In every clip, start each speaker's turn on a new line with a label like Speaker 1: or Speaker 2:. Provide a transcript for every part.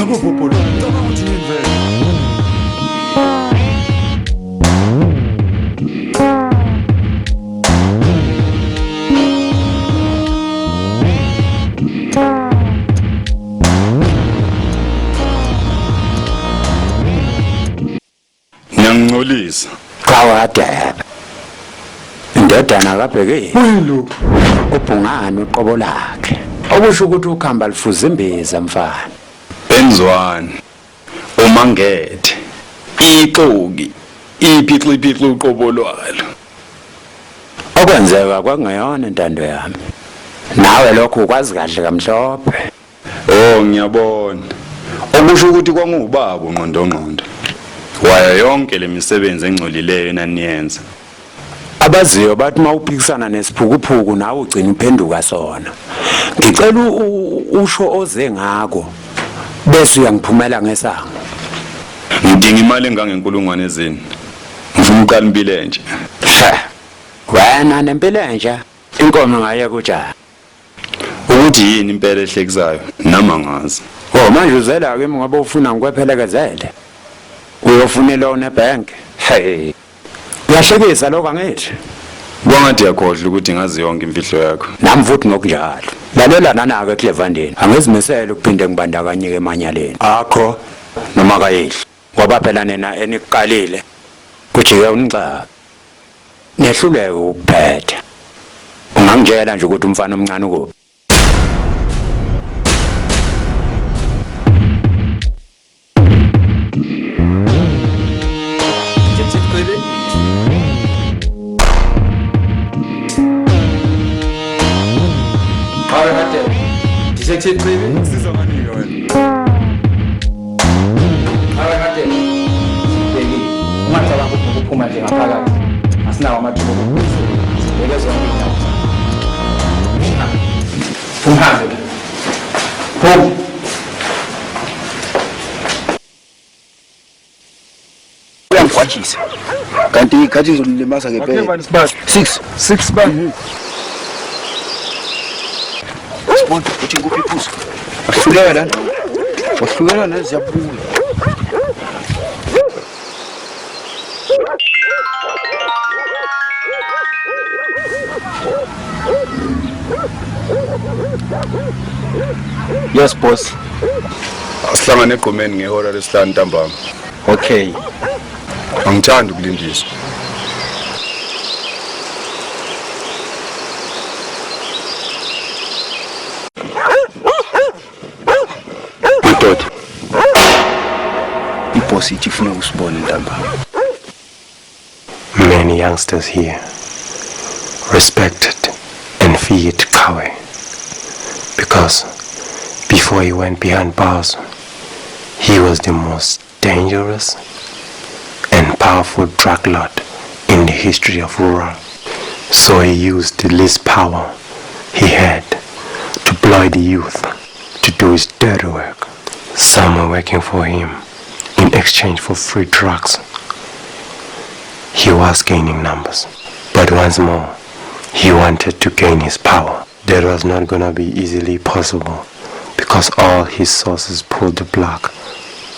Speaker 1: Labo popolo, ngicabanga ukuthi ngiyimvelo. Ngiyangcolisa.
Speaker 2: Cha wadaba. Indodana kabheke.
Speaker 1: Uyilo.
Speaker 2: Ubhungana uqobo lakhe. Okusho ukuthi ukhamba lifuza imbiza mfana.
Speaker 1: Benzwani. Umangethe. Ixoki. Iphixipixi uqobo lwalo.
Speaker 2: Okwenzeka kwakungeyona intando yami. Nawe lokho ukwazi kahle kamhlophe.
Speaker 1: Oh ngiyabona. Okusho ukuthi kwangubaba uNqondongqondo. Waya yonke lemisebenzi engcolileyo enaniyenza.
Speaker 2: Abaziyo bathi mawuphikisana nesiphukuphuku nawe ugcina uphenduka sona. Ngicela usho oze ngako bese uyangiphumela ngesango.
Speaker 1: Ngidinga imali engangenkulungwane ezini. Ngifuna uqala impilo entsha.
Speaker 2: Wena nempilo entsha inkomo ngaye kutshani.
Speaker 1: Ukuthi yini impela ehlekisayo nama ngazi.
Speaker 2: Oh manje uzela kimi ngoba ufuna ngikwephelekezele. Uyofuna loan ebank. Hey. Uyahlekisa lokho angithi.
Speaker 1: Kwangathi yakhohle ukuthi ngazi yonke imfihlo yakho.
Speaker 2: Nami futhi ngokunjalo. Lalela nanaka eClevandeni. Angizimisela ukuphinde ngibandakanyeke emanyaleni. Akho noma kayihlo. Ngoba phela nina eniqalile kujike uNxa. Nehluleke ukuphetha. Ungangitshela nje ukuthi umfana omncane ukuphi.
Speaker 1: Detective baby, siza ngani wena?
Speaker 3: Kade. Bheki. Ungacabanga ukuphuma nje ngaphakathi. Asinawo amathuba okuphuzwa. Sibheke zonke indawo. Uhambe. Ho.
Speaker 4: Uyangifashisa. Kanti ikhathi izolimaza ngempela. 6 bani. Sibona ukuthi ngikuphi iphuzu. Wahluleka lana. Wahluleka lana ziyabuya.
Speaker 3: Yes boss.
Speaker 1: Asihlangane egqomeni ngehora lesihlanu ntambama.
Speaker 3: Okay.
Speaker 1: Angithandi ukulindiswa.
Speaker 4: Dot. Iboss ithi ufuna usibone ntambama.
Speaker 5: Many youngsters here respected and feared Kawe because before he went behind bars, he was the most dangerous and powerful drug lord in the history of Rural. So he used the least power he had to ploy the youth to do his dirty work. Some were working for him in exchange for free drugs. He was gaining numbers, but once more, he wanted to gain his power. That was not gonna be easily possible because all his sources pulled the plug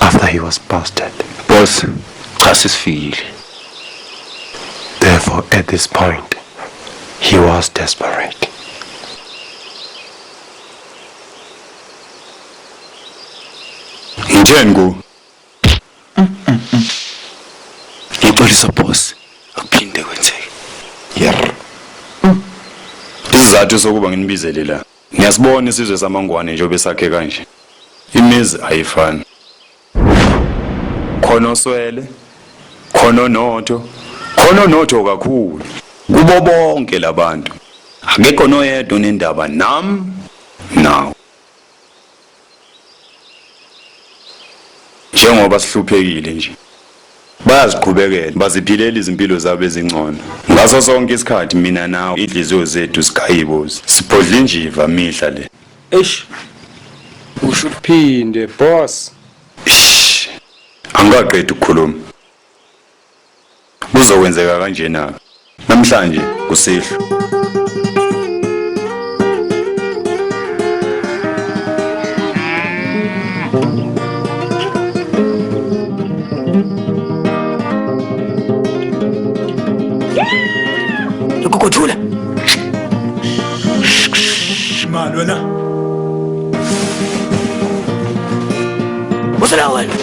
Speaker 5: after he was busted.
Speaker 4: Boss, cha sesifikile.
Speaker 5: Therefore, at this point, he was desperate.
Speaker 1: Ngitheni ku?
Speaker 4: Ngixolisa boss. Akuphinde kwenzeke.
Speaker 1: Yer. Isizathu sokuba nginibizele la. Ngiyasibona isizwe samangwane nje obesakhe kanje. Imizi ayifani. Khona oswele, khona onotho, khona onotho kakhulu. Kubo bonke labantu. Akekho noyedwa onendaba nami nawe. Njengoba sihluphekile nje. Bayaziqhubekela, baziphilela izimpilo zabo ezingcono. Ngaso sonke isikhathi mina nawe idliziyo zethu sikhayibozi. Siphodla injiva mihla le.
Speaker 3: Eish. Usho ukuphinde boss.
Speaker 1: Shh. Angaqedi ukukhuluma. Kuzokwenzeka kanjena. Namhlanje kusihlo.
Speaker 2: Ngoko thula. Man wena. Wasala wena.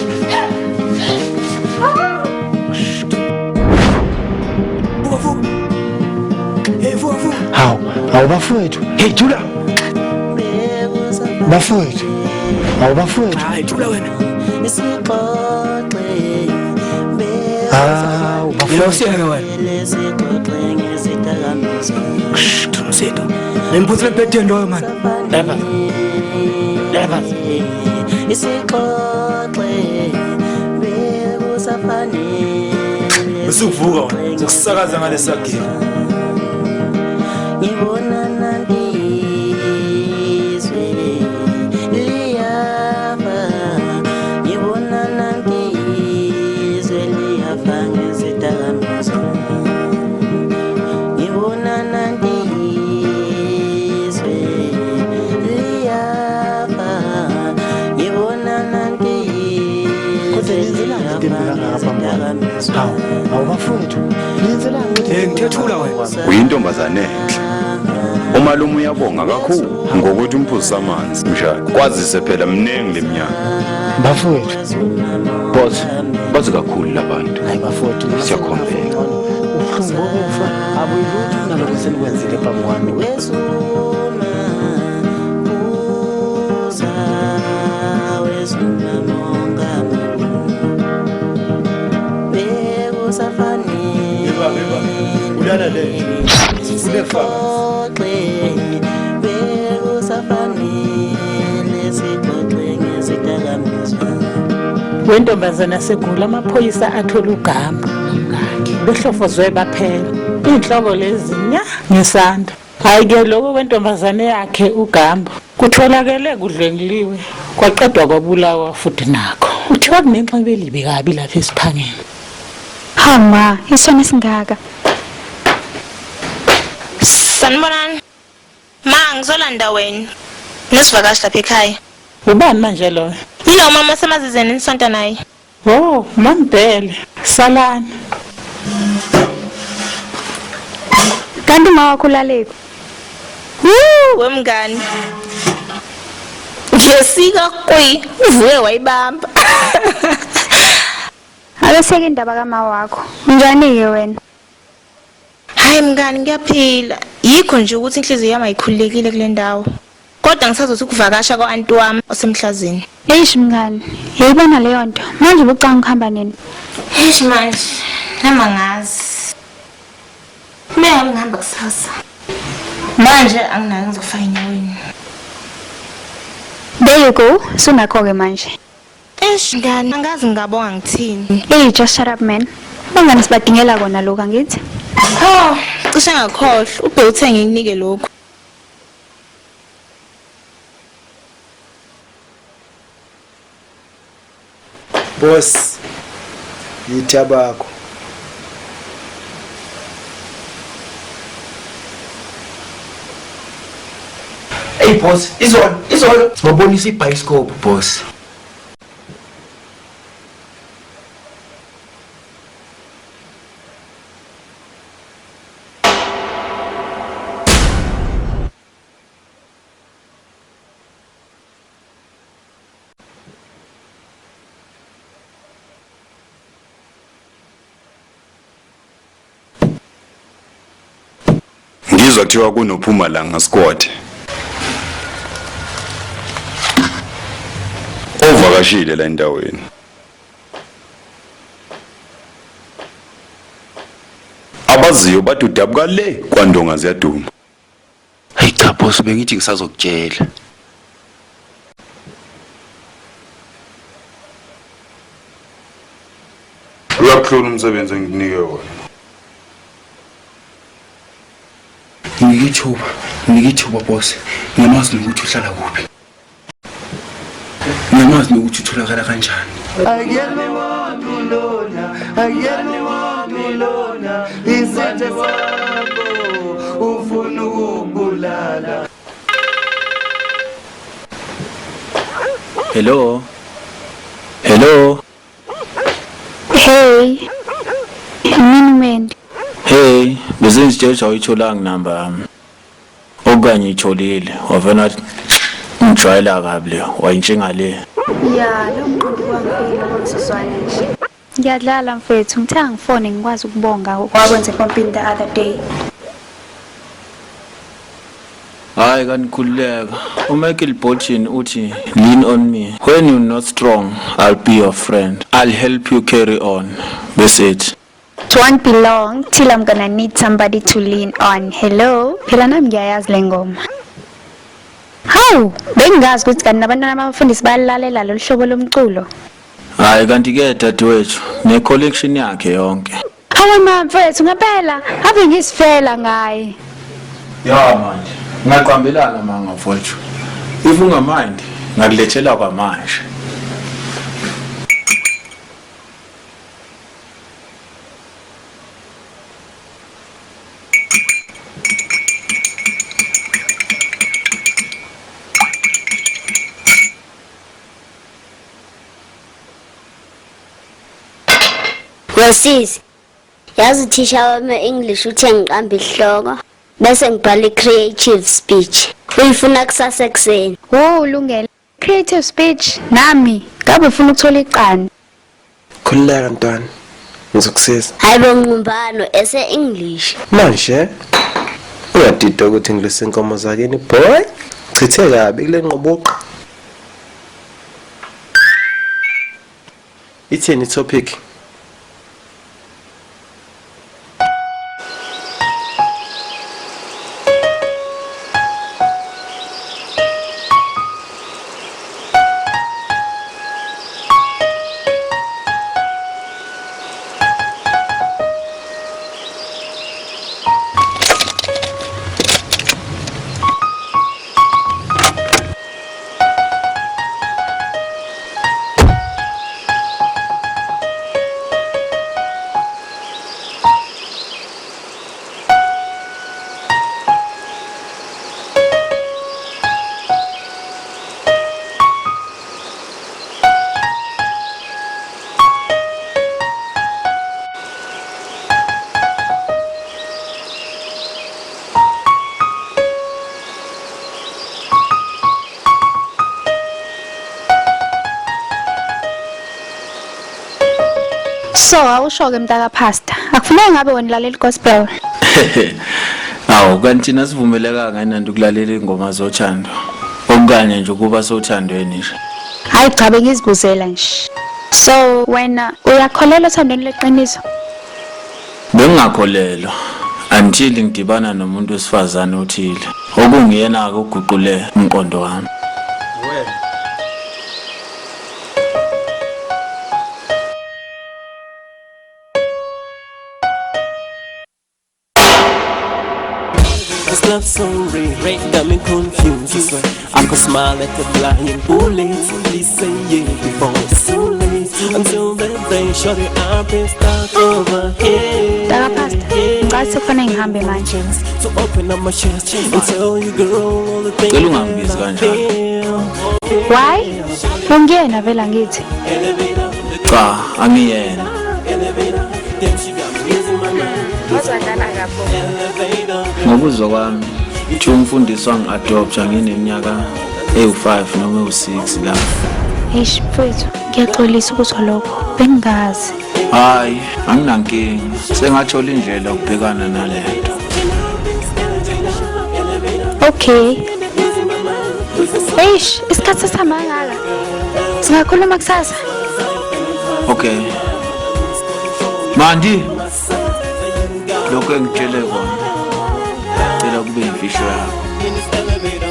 Speaker 6: Hawu bafowethu.
Speaker 2: Hey thula.
Speaker 6: Bafowethu. Hawu bafowethu.
Speaker 2: Hayi thula wena.
Speaker 6: Hawu bafowethu.
Speaker 2: Ngiyosiyeke wena. Thunusethu. Ngimphuthe ebhedeni loyo man. Lapha. Lapha. Usuvuka wena. Ukusakaza ngalesa gili.
Speaker 7: Ngibona nangizwe liyafa ngibona nangizwe liyafa ngezidakamizwa ngibona nangizwe liyafa ngibona nangizwe liyafa
Speaker 6: Hawu bafowethu. Niyenzela
Speaker 2: Ngithethula wena.
Speaker 1: Uyintombazane enhle. Umalume uyabonga kakhulu ngokuthi umphuzisa amanzi mshaya. Kwazise phela mningi leminyaka.
Speaker 6: bafowethu.
Speaker 4: Boss, bazi kakhulu labantu.
Speaker 6: Hayi bafowethu.
Speaker 4: Siyakhombela.
Speaker 6: Ubuhlungu bokufa abuyilutho nalokho senikwenzile phambi kwami.
Speaker 2: Ulala le.
Speaker 8: Wentombazana segula amaphoyisa athola uGambo behlofozwe baphela inhloko lezinya ngesandla hayi ke lokho wentombazane yakhe uGambo kutholakele kudlengiliwe kwaqedwa kwabulawa futhi nakho uthiwa kunenxeba elibi kabi lapha esiphangeni.
Speaker 9: Hama isona singaka
Speaker 10: Sanibonani. Ma ngizolanda wena. Nesivakashi lapha ekhaya.
Speaker 8: Ubani manje lo?
Speaker 10: Yilo mama semazizeni nisonta naye.
Speaker 8: Oh, Mambele, salani.
Speaker 9: kanti mawakho laleko
Speaker 10: Wemngani. Ngesika kuyi uvuke wayibamba.
Speaker 9: Akaseke indaba kama wakho njani ke wena?
Speaker 10: Hayi mngani ngiyaphila. Yikho nje ukuthi inhliziyo yami ayikhululekile kule ndawo. Kodwa ngisazothi ukuvakasha kwaanti wami osemhlazini.
Speaker 9: Eish mngani, yayibona leyo nto. Manje ubucanga ukuhamba nini?
Speaker 10: Eish manje, nama ngazi. Mina ngihamba kusasa. Manje anginayo ngizofaka enyaweni.
Speaker 9: There you go. Sunakho ke manje.
Speaker 10: Eish ngani angazi ngabonga ngithini.
Speaker 9: Hey, just shut up man. Bangani sibadingela kona lokho ngithi.
Speaker 10: Oh, cishe ngakhohle. Ube uthenge nginike lokho.
Speaker 6: Boss. Yithabakho.
Speaker 4: Hey boss, izolo. Ngibonisa ibioskop boss.
Speaker 1: Ngizwa kuthiwa kunoPhumalanga squad. Ovakashile la endaweni. Abaziyo bathi udabuka le kwaNdonga ziyaduma.
Speaker 4: Hey cha boss, bengithi ngisazokutshela.
Speaker 1: Uyakhuluma umsebenzi enginike wona.
Speaker 4: Ngikithuba boss. Ngiyamazi ukuthi uhlala kuphi. Ngiyamazi ukuthi utholakala kanjani.
Speaker 6: Isithe sakho ufuna ukubulala.
Speaker 2: Hello.
Speaker 9: Hey. Nini man?
Speaker 2: Hey,
Speaker 3: bese ngitshela uyitholanga number yami okanye itholile wavena ngijwayela kabi le wayintshinga le
Speaker 9: Ya, lo mqondo kwangifika ngisizwane nje. Ngiyadlala mfethu, ngithe angifone ngikwazi ukubonga wakwenza empini the other day.
Speaker 3: hayi kanikhululeka uMichael Bolton uthi lean on me when you're not strong I'll be your friend I'll help you carry on besethi
Speaker 9: It won't be long till I'm gonna need somebody to lean on. Hello, phela nami ngiyayazi le ngoma. Hawu, bengazi ukuthi kanti nabantwana abafundisi bayalalela lo hlobo lomculo.
Speaker 3: hayi kanti ke dadewethu ne collection yakhe yonke
Speaker 9: Hawu mfethu ngempela, ave ngisifela ngaye.
Speaker 3: ya manje ngaqambelana manga mfowethu if ungamindi ngakulethela kwamanje
Speaker 11: Wesisi, yazi uthisha wami English uthe ngiqambe ihloko bese ngibhala creative speech. Uyifuna kusasa ekseni.
Speaker 9: Oh, ulungele. Creative speech nami ngabe ufuna ukuthola iqanda.
Speaker 5: Khululeka ntwana. Ngizokusiza.
Speaker 11: Hayibo ngqumbano ese English.
Speaker 5: Manje uyadida ukuthi ngilise inkomo zakini boy. Chithe kabi kule nqobuqa. Ithini topic?
Speaker 9: So awusho-ke mntaka pastor, akufuneki ngabe wena lalela gospel.
Speaker 3: awu kanti thina sivumeleka nganandi ukulalela ingoma zothando okanye nje ukuba sothandweni nje
Speaker 9: Hayi cha bengizibuzela nje. So wena uyakholelwa ethandweni leqiniso?
Speaker 3: bengingakholelwa until ngidibana nomuntu wesifazane othile okungiyena ke uguqule umqondo wami
Speaker 12: This love so real, got me confused. I could smile at the flying bullets. Please say yeah before it's too late. Until the day, shut it up and start over here.
Speaker 9: Mntaka pastor, ngicela sekufanele ngihambe manje.
Speaker 12: To open up my chest and tell you girl all the things
Speaker 3: cela ungangibizi kanjalo
Speaker 9: Why? Ungiyena vela ngithi.
Speaker 3: cha angiyena
Speaker 9: Wazwadlala kapo.
Speaker 3: ngokuzwa kwami uthi umfundisi wangi-adoptha ngineminyaka ewu-5 noma ewu-6 la
Speaker 9: Eish mfethu, ngiyaxolisa ukuzwa lokho. Bengazi.
Speaker 3: hayi anginankinga sengathola indlela yokubhekana nalento
Speaker 9: Okay. Eish, isikhathi sesamangaka. Singakhuluma kusasa.
Speaker 3: okay mandi lokho engitshele kona cela kube yimfihlo yakho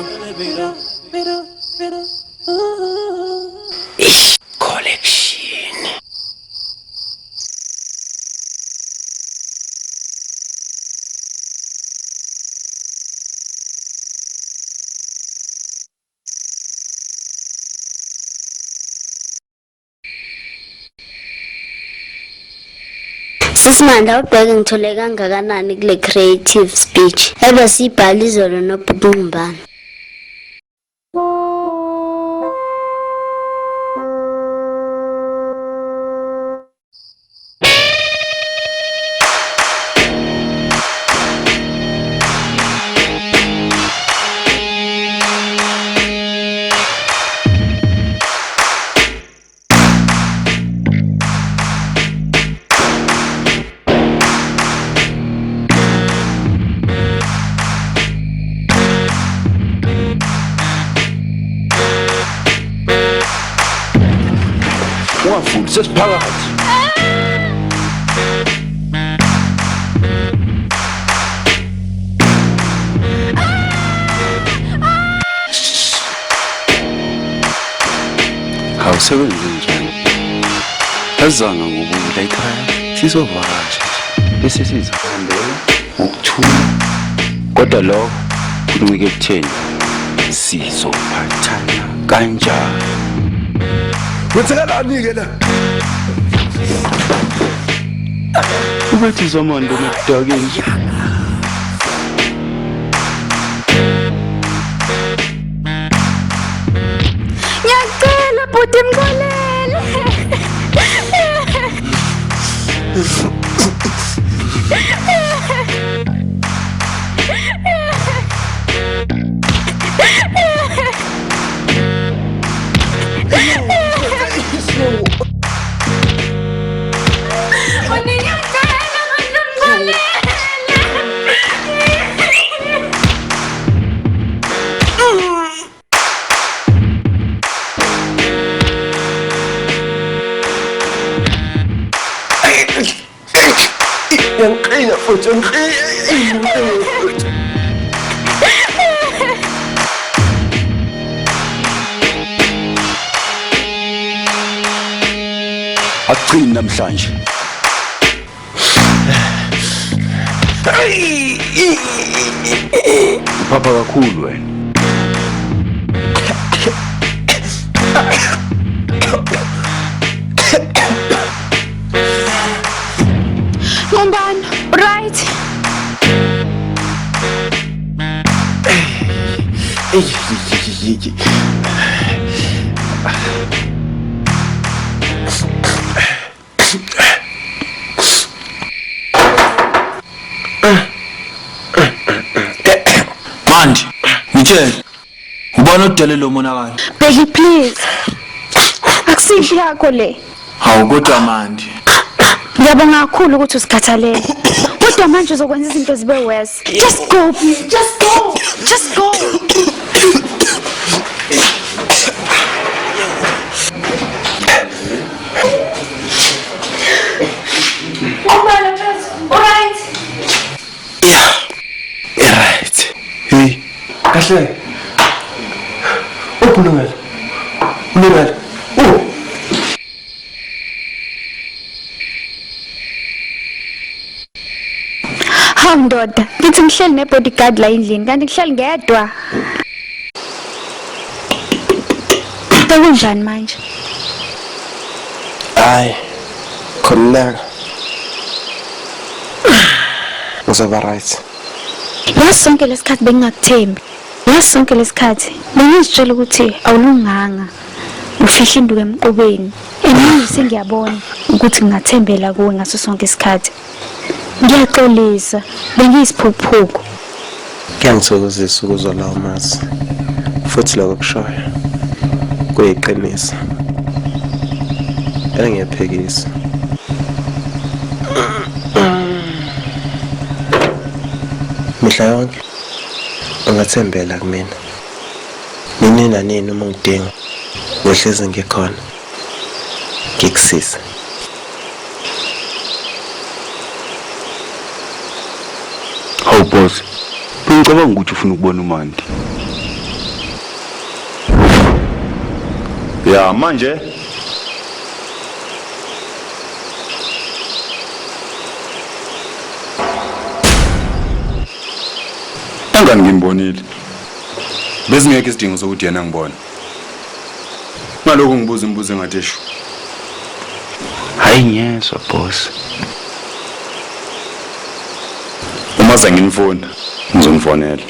Speaker 5: Collection.
Speaker 11: Sisimanda ubheke ngithole kangakanani kule creative speech. Ebe sibhala izolo nobhukumbana.
Speaker 4: ungavuli sesiphakathi. Awusebenzi njani? Azanga ngokubuya ekhaya sizovakasha bese sizahambela ngokuthula. Kodwa lokho kuncike ekutheni sizophathana kanjani. Kwenzakalani-ke la? Ubethi zamando nekudakeni.
Speaker 9: Ngiyacela bhuti mxolele.
Speaker 4: Ngiyaqina futhi ngiyaqina futhi. Aqini namhlanje. Papa kakhulu wena.
Speaker 9: Ngombani, right?
Speaker 3: Manje, ngitshela. Ubona udele lo monakalo.
Speaker 9: Bheki please. Akusihle yakho le.
Speaker 3: Hawu kodwa manje.
Speaker 9: Ngiyabonga kakhulu ukuthi usikhathalele. Kodwa manje uzokwenza izinto zibe worse. Just go, please. Just go. Just go.
Speaker 5: Alright. Yeah. Right. Hey. Kahle. Ulungile. Ulungile.
Speaker 9: Hawu ndoda, ngithi ngihleli nebodyguard la endlini kanti ngihleli ngedwa. Sekunjani manje?
Speaker 5: Hayi. Khoneka. Uzoba right.
Speaker 9: Yasonke lesikhathi bengingakuthembi. Yasonke lesikhathi bengizitshela ukuthi awulunganga. Ufihla induku emqubeni. Manje sengiyabona ukuthi ngingathembela kuwe ngaso sonke isikhathi. Ngiyaxolisa, bengiyisiphuphuku.
Speaker 5: Ngiyangithokozisa ukuzwala umazi. Futhi lokho kushoyo kuyiqiniso. Engiyaphekisa. Mihla yonke ungathembela kumina. Nini nanini uma ngidinga, ngihlezi ngikhona. Ngikusiza.
Speaker 1: Hawu boss, ngicabanga ukuthi ufuna ukubona uMandi. Ya manje angani ngimbonile. Bezingeke isidingo sokuthi yena ngibone. Ngalokho ngibuza imibuzo engathi esho.
Speaker 4: Hayi ngiyezwa boss.
Speaker 1: Uma zanginifona, ngizongifonela.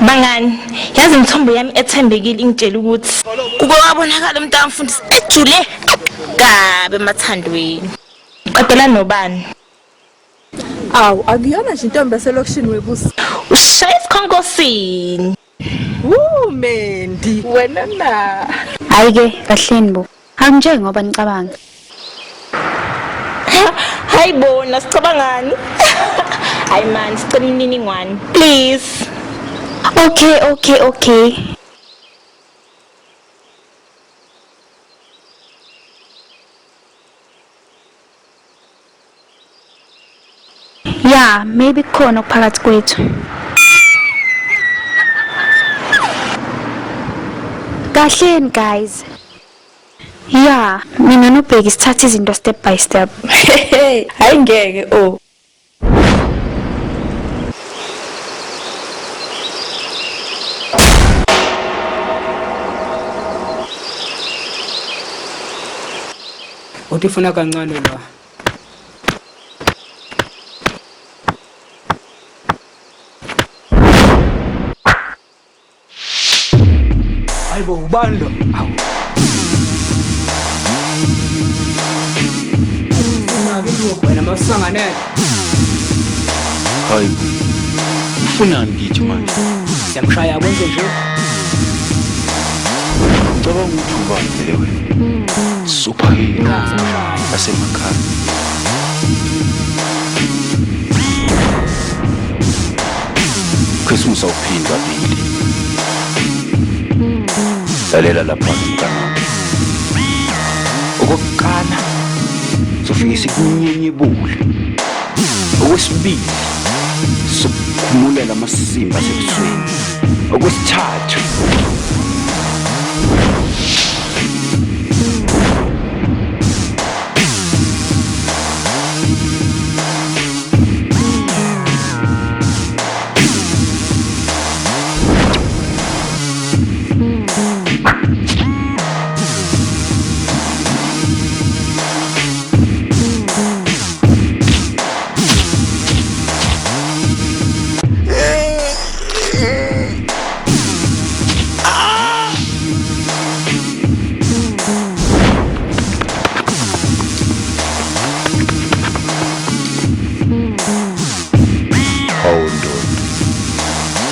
Speaker 10: Bangani, yazi imthombo yami ethembekile ingitshela ukuthi kuke wabonakala umuntu amfundisi ejule kabe emathandweni. Qedela nobani?
Speaker 13: Awu, akuyona nje intombi yaselokishini webusi.
Speaker 10: Ushaya esikhonkosini.
Speaker 8: Mendi wena na.
Speaker 9: Hayi ke kahleni bo. Angitshenge ngoba nicabanga.
Speaker 10: Hayi bona sicabangani? Hayi man, sicela imininingwane. Please.
Speaker 9: Okay. Yeah, maybe khona okuphakathi kwethu. Kahleni guys. Yeah, mina nobheki sithatha izinto step by step.
Speaker 8: Hayi ngeke oh.
Speaker 6: Uthi ufuna kancane la. Hayibo ubanda. Awu. Wena masangane.
Speaker 4: Hayi. Ufunani kithi manje?
Speaker 6: Siyamshaya kwenze nje.
Speaker 4: Ngicabanga ukuthi ubani vele wena. Superhero. Asemakhaya. Christmas awuphinda kabili. Lalela lapha mntana. Okokuqala sofika sikunyenyebule. Okwesibili sokukhumulela amasimba asebusweni. Okwesithathu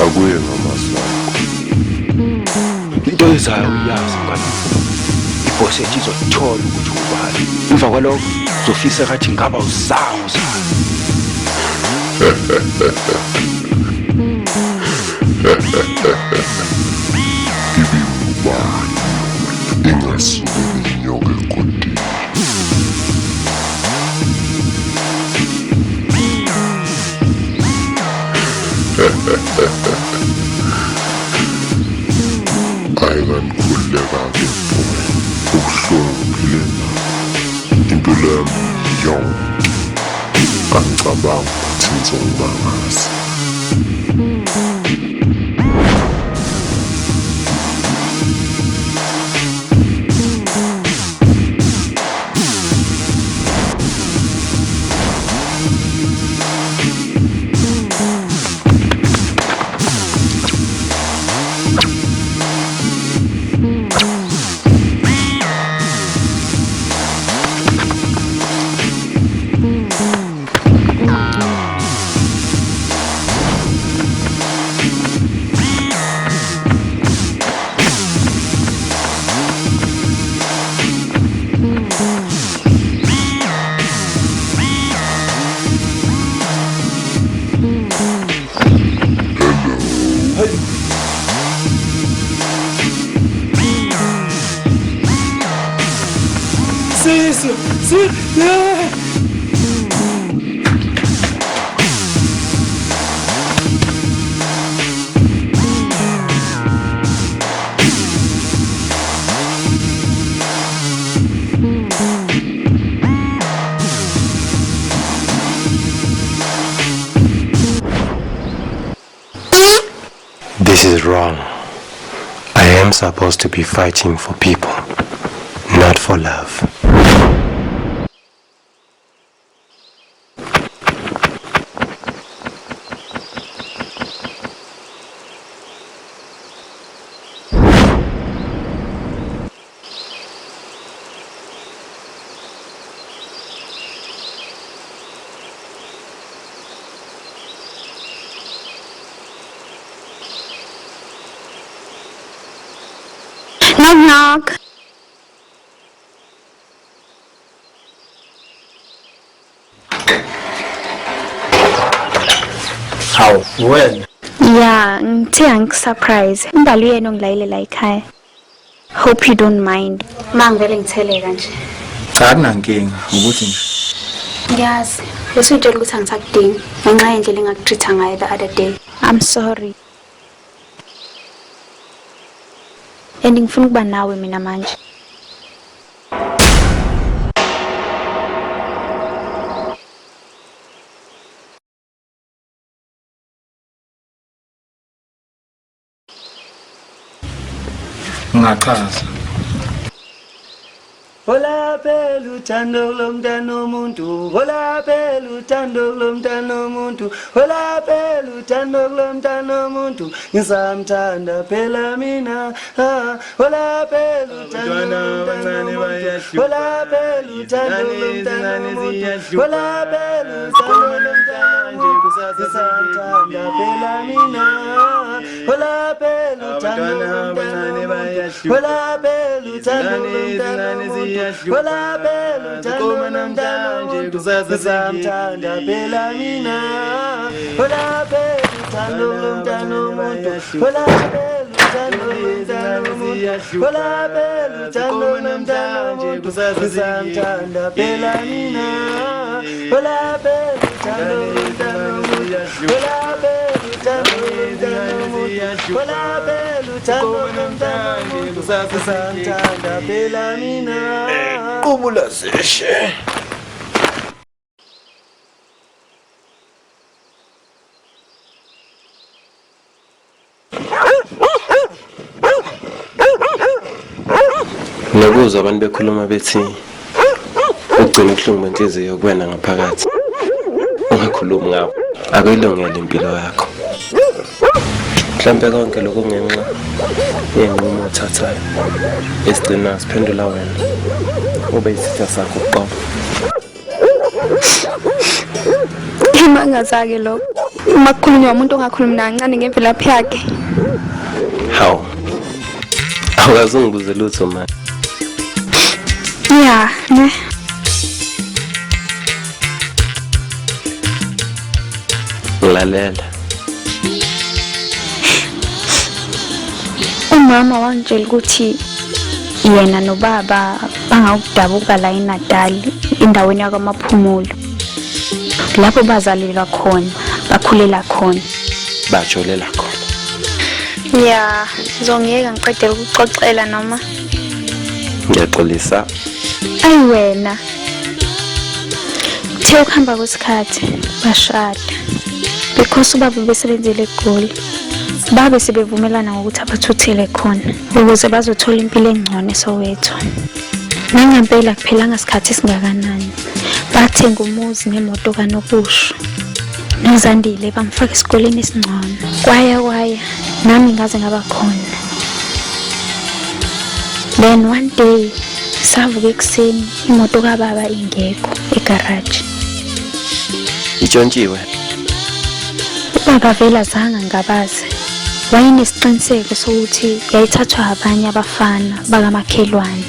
Speaker 4: akuye ngamasakho. Into ezayo uyazi mngani. Ibhosi ethi izothola ukuthi ubani. Emva kwalokho uzofisa kathi ngaba uzangu zayo. Ibibani ingasibeli inyoka egodini. Ayikangikhululeka-ke boy ukuhloniphilela impilo yami yonke angicabanga ukuthi ngizobangaza.
Speaker 5: This is wrong. I am supposed to be fighting for people, not for love.
Speaker 9: Knock knock.
Speaker 3: How? When?
Speaker 9: Yeah, ngithe angikusurprise. Imbali uyena ongilayilela ekhaya. Hope you don't mind. Mangivele ngitheleka nje.
Speaker 3: Cha kunankinga ukuthi nje.
Speaker 9: Ngiyazi. Bese utshela ukuthi angisakudingi ngenxa yendlela engakutreatha ngayo the other day. I'm sorry. And ngifuna ukuba nawe mina manje.
Speaker 3: Ngachaza.
Speaker 7: Hola phela uthando lomntana omuntu, hola phela uthando lomntana omuntu, hola phela uthando lomntana omuntu, ngisamthanda phela mina, hola phela uthando lomntana omuntu, hola phela uthando lomntana omuntu, hola phela uthando lomntana omuntu, ngisamthanda phela mina, hola phela uthando lomntana omuntu, hola phela uthando lomntana omuntu. Hola phela uthando lomntana omuntu ngisamthanda phela mina hola phela uthando lomntana omuntu hola phela uthando lomntana omuntu hola phela uthando lomntana omuntu ngisamthanda phela mina hola phela uthando lomntana omuntu hola phela uthando lomntana omuntu hola phela uthando lomntana omuntu ngisamthanda phela mina
Speaker 4: Qubula seshe.
Speaker 5: Ngiyakuzwa abantu bekhuluma bethi ugcina ubuhlungu benhliziyo kuwena ngaphakathi. Ungakhulumi ngabo. Akuyilungele impilo yakho. Mhlambe konke lokho kungenxa yenqumo othathayo. Esigcina siphendula wena. Ube isitha sakho qobo.
Speaker 9: Imangazake lokho. Uma kukhulunywa umuntu ongakhulumi kancane ngemvelaphi yakhe.
Speaker 5: Haw. Awuzungibuze lutho manje.
Speaker 9: Yeah, ne.
Speaker 5: Lalela.
Speaker 9: Umama wangitshela ukuthi yena nobaba bangawudabuka la eNatal endaweni yakwaMaphumulo. Lapho bazalelwa khona, bakhulela khona.
Speaker 5: Bajolela khona.
Speaker 9: Yeah, ngizongiyeka ngiqedela ukuxoxela noma.
Speaker 5: Ngiyaxolisa.
Speaker 9: Ayi wena. Uthe ukuhamba kwesikhathi bashada. Because ubaba besebenzele eGoli. Babe sebevumelana ngokuthi abathuthele khona ukuze bazothola impilo engcono eSoweto. Nangempela kuphelanga isikhathi singakanani. Bathenga umuzi nemoto kaNobusho. NoZandile bamfaka esikoleni esingcono. Kwaya nami ngaze ngaba khona. Then one day savuka ekuseni imoto kaBaba ingekho egarage.
Speaker 5: Itshontshiwe.
Speaker 9: Baba vela zanga ngabazi. Wayenesiqiniseko sokuthi yayithathwa abanye abafana bakamakhelwane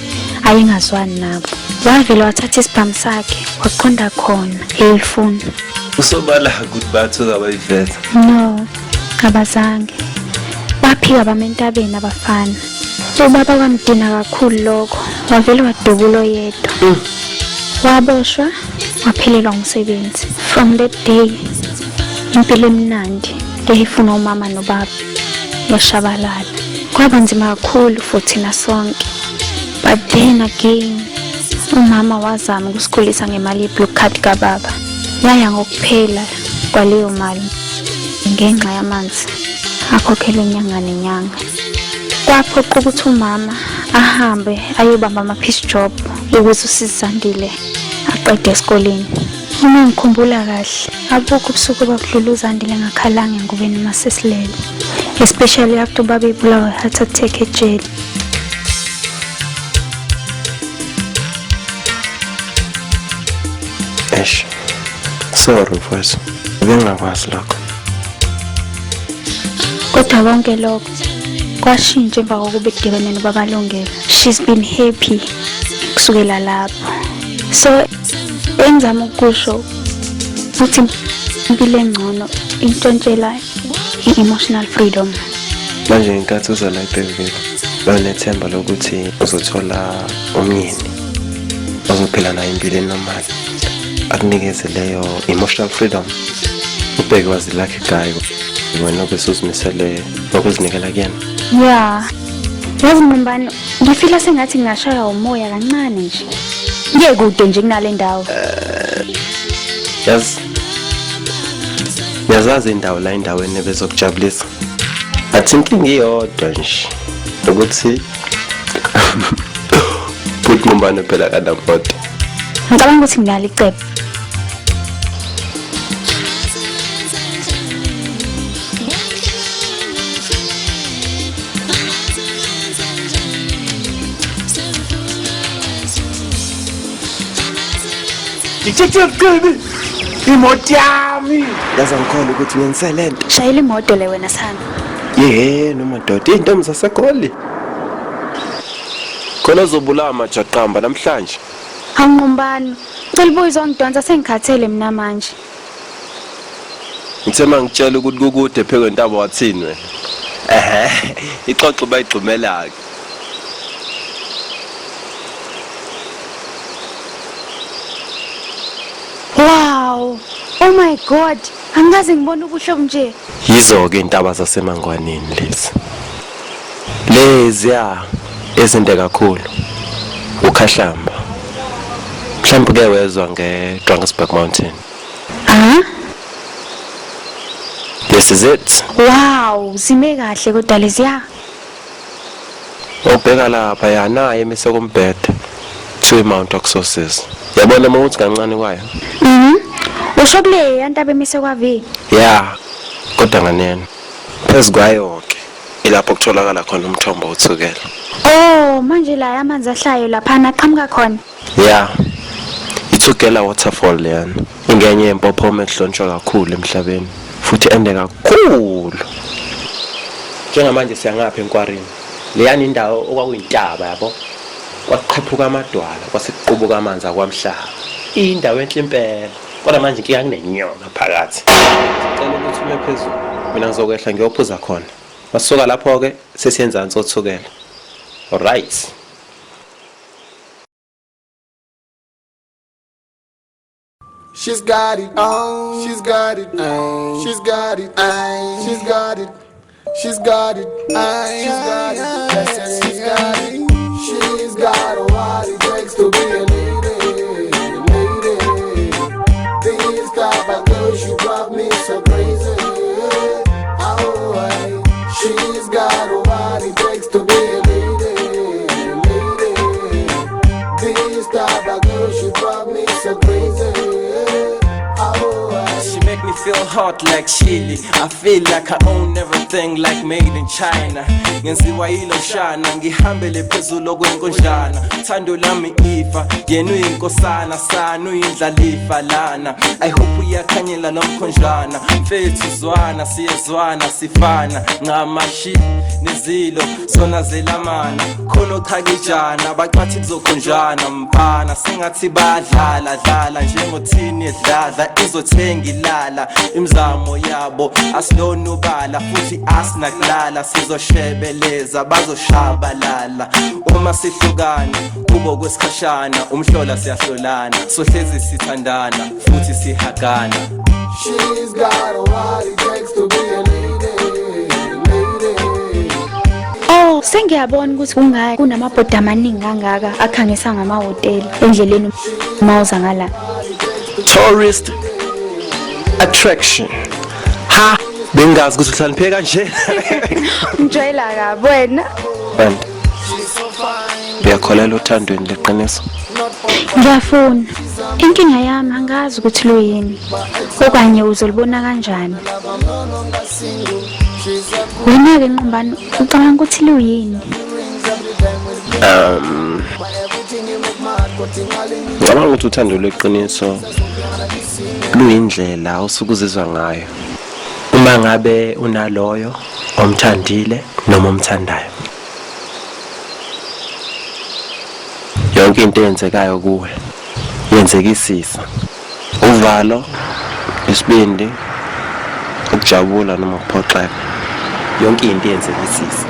Speaker 9: ayengazwani nabo. Wavela wathatha isibhamu sakhe waqonda khona eyifuna.
Speaker 5: Usobala ukuthi bathuka bayiveza.
Speaker 9: No, abazange. Baphika bamentabeni abafana. Ubaba kwamdina kakhulu lokho. Wavela wadubula oyedwa. Waboshwa waphelelwa umsebenzi. From that day impilo emnandi eyifuna umama nobaba yashabalala. Kwaba nzima kakhulu futhi na sonke. But then again umama wazama ukusikhulisa ngemali yeblue card kaBaba. Yaya ngokuphela kwaleyo mali ngenxa yamanzi akhokhelwe inyanga nenyanga. Kwaphoqa ukuthi umama ahambe ayobamba ama-piece job ukuze uSizandile aqede esikoleni. Uma ngikhumbula kahle abukho ubusuku bakudlula uZandile ngakhalanga engubeni masesilele, especially after baba ebulawa heart attack ejele.
Speaker 5: Eish. Sorry mfowethu. Bengingakwazi lokho.
Speaker 9: Kodwa konke lokho kwashintsha emva kokuba edibene nobabalungela. She's been happy kusukela lapho. So engizama ukusho ukuthi impilo engcono intshontshela emotional freedom.
Speaker 5: Manje inkathi uza la eBellville banethemba lokuthi uzothola umyeni ozophila naye impilo enormal akunikeze leyo emotional freedom. Ubheke was the lucky guy wena bese uzimisele ngokuzinikela kuyena.
Speaker 9: Yeah. Yazi Mbumbane, ngifila sengathi ngashaya umoya kancane nje. Ngeke kude nje kunale ndawo.
Speaker 5: Yazazi indawo la endaweni ebezokujabulisa. Athi inkinga iyodwa nje ukuthi put Mbumbane phela kanampoto.
Speaker 9: Ngicabanga ukuthi nginalo icebo.
Speaker 6: Ngicecekile imoto yami.
Speaker 5: Yazi angikholwa ukuthi ngenselento.
Speaker 9: Shayela imoto le wena sana.
Speaker 5: Noma doda intombi zaseGoli. Khona uzobulawa majaqamba namhlanje.
Speaker 9: Mbumbane, cela ubuyizwa ngidonsa sengikhathele mina manje.
Speaker 5: Ngithema ngitshela ukuthi kukude pheke intaba wathini wena. Ixoxo bayigxumela ke.
Speaker 9: Wow. Oh my God. Angikaze ngibone ubuhlobo nje.
Speaker 5: Yizo ke intaba zaseMangwaneni lezi. Leziya ezinde kakhulu. Ukhahlamba. Mhlawumbe ke wezwa ngeDrakensberg Mountain. This is it.
Speaker 9: Wow, sime kahle kodwa leziya.
Speaker 5: Ubheka lapha yana emise kumbhede. To Mount Oxosis. Yabona ukuthi kancane kwayo.
Speaker 9: Usho kule yantaba emise kwavi.
Speaker 5: Yeah. Kodwa nganene. Phezu kwayo ke ilapho kutholakala khona umthombo othukela.
Speaker 9: Oh, manje la amanzi ahlayo lapha aqhamuka khona.
Speaker 5: Yeah. Ithukela waterfall leyana. Ingenye impophoma ehlonishwa kakhulu emhlabeni. Futhi ende kakhulu. Njengamanje siyangapha enkwarini. Leyana indawo okwakuyintaba yabo. Kwaqhephuka amadwala kwasiqubuka amanzi akwamhlaba. Indawo enhle impela. Kodwa manje inkinga kunenyonga phakathi. Ngicela ukuthi ume phezulu. Mina ngizokwehla ngiyophuza khona. Masuka lapho ke sesiyenza insothukela. All right.
Speaker 13: She's got it, oh, she's got it, oh, she's got it, oh, she's got it, she's got it, oh, she's got it, yes, she's got it. She's got what it takes to be a lady, lady. This type of girl, she drive me so crazy. Oh, she's got what it takes to be a lady, lady. This type of girl, she drive me so crazy.
Speaker 12: She make me feel hot like chili. I feel like I own everything like made in China. Ngenziwa yilo shana ngihambele phezulu kwenkonjana. Thando lami ifa yena uyinkosana sana uyindlalifa lana. I hope uyakhanyela nomkhonjana. Mfethu zwana siyezwana sifana ngamashi nezilo zona zelamana. Khona ukhakijana baqathi kuzokhonjana mphana singathi badlala dlala njengothini edladla izothenga ilala imzamo yabo asilonubala futhi asinakulala sizoshebeleza bazoshabalala uma sihlukana kubo kwesikhashana umhlola siyahlolana sohlezi sithandana futhi sihagana.
Speaker 13: She's got what it takes to be a lady, lady.
Speaker 9: Oh, sengiyabona ukuthi kungayi kunamabhoda amaningi kangaka akhangisa ngamahoteli endleleni mawuza ngala.
Speaker 5: Tourist attraction. Ha, bengazi ukuthi uhlanipheke kanje.
Speaker 9: Ngijwayela kabi wena.
Speaker 5: And uyakholela uthandweni leqiniso.
Speaker 9: Ngiyafuna. Inkinga yami angazi ukuthi luyini. Okanye uzolibona kanjani. Wena ke Nqumbane ucabanga ukuthi luyini?
Speaker 5: Ngicabanga ukuthi uthando lweqiniso luyindlela osukuzizwa ngayo. Uma ngabe unaloyo omthandile noma omthandayo. Yonke into eyenzekayo kuwe yenzekisisa. Uvalo, isibindi, ukujabula noma ukuphoxeka. Yonke into yenzekisisa.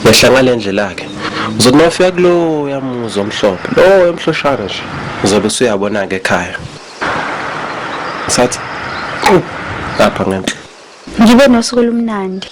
Speaker 5: Yahlanga le ndlela yakhe. Uzothi mawufika kulo yamuzo omhlophe, lo emhloshana nje. Uzobe usuyabona ke ekhaya. Sathi lapha ngenhla.
Speaker 9: Ngibe nosuku lumnandi.